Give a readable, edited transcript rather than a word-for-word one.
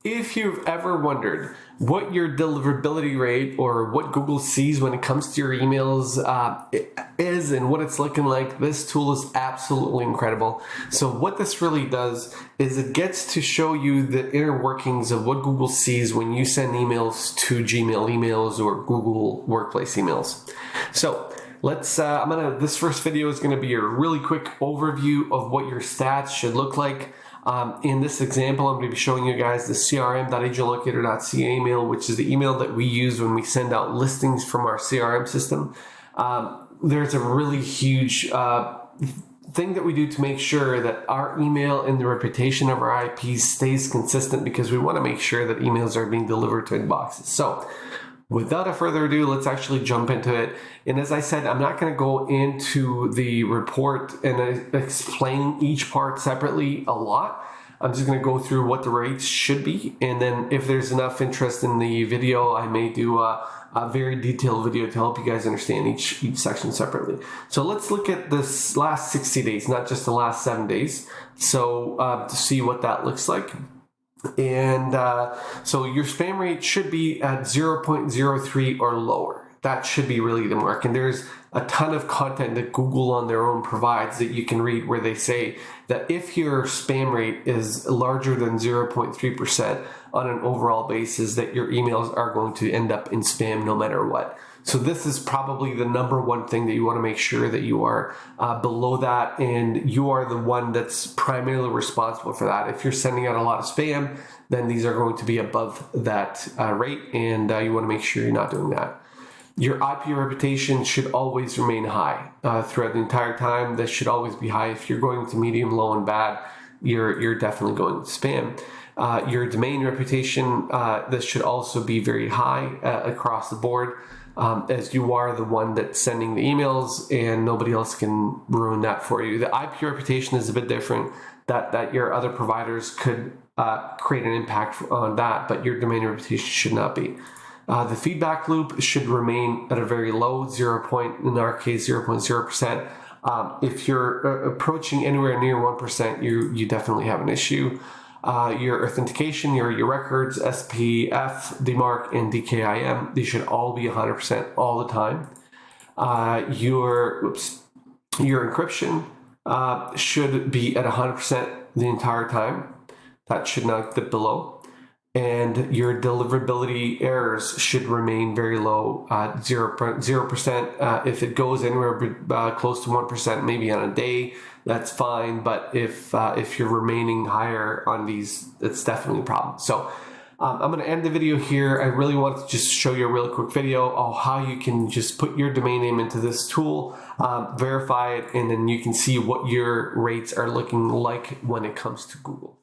If you've ever wondered what your deliverability rate or what Google sees when it comes to your emails is and what it's looking like, this tool is absolutely incredible. So what this really does is it gets to show you the inner workings of what Google sees when you send emails to Gmail emails or Google Workplace emails. So this first video is going to be a really quick overview of what your stats should look like. In this example, I'm going to be showing you guys the crm.agentlocator.ca email, which is the email that we use when we send out listings from our CRM system. There's a really huge thing that we do to make sure that our email and the reputation of our IPs stays consistent, because we want to make sure that emails are being delivered to inboxes. So without further ado, let's actually jump into it. And as I said, I'm not going to go into the report and explain each part separately a lot. I'm just going to go through what the rates should be. And then if there's enough interest in the video, I may do a very detailed video to help you guys understand each section separately. So let's look at this last 60 days, not just the last 7 days. So to see what that looks like. And so your spam rate should be at 0.03 or lower. That should be really the mark. And there's a ton of content that Google on their own provides that you can read where they say that if your spam rate is larger than 0.3% on an overall basis, that your emails are going to end up in spam no matter what. So this is probably the number one thing that you want to make sure that you are below that, and you are the one that's primarily responsible for that. If you're sending out a lot of spam, then these are going to be above that rate, and you want to make sure you're not doing that. Your IP reputation should always remain high throughout the entire time. This should always be high. If you're going to medium, low, and bad, you're definitely going to spam. Your domain reputation, this should also be very high across the board. As you are the one that's sending the emails and nobody else can ruin that for you. The IP reputation is a bit different, that your other providers could create an impact on that, but your domain reputation should not be. The feedback loop should remain at a very low, in our case, 0.0%. If you're approaching anywhere near 1%, you definitely have an issue. Your authentication, your records, SPF, DMARC, and DKIM, these should all be 100% all the time. Your encryption should be at 100% the entire time. That should not dip below. And your deliverability errors should remain very low, 0%. If it goes anywhere close to 1%, maybe on a day, that's fine. But if you're remaining higher on these, it's definitely a problem. So I'm going to end the video here. I really wanted to just show you a really quick video of how you can just put your domain name into this tool, verify it, and then you can see what your rates are looking like when it comes to Google.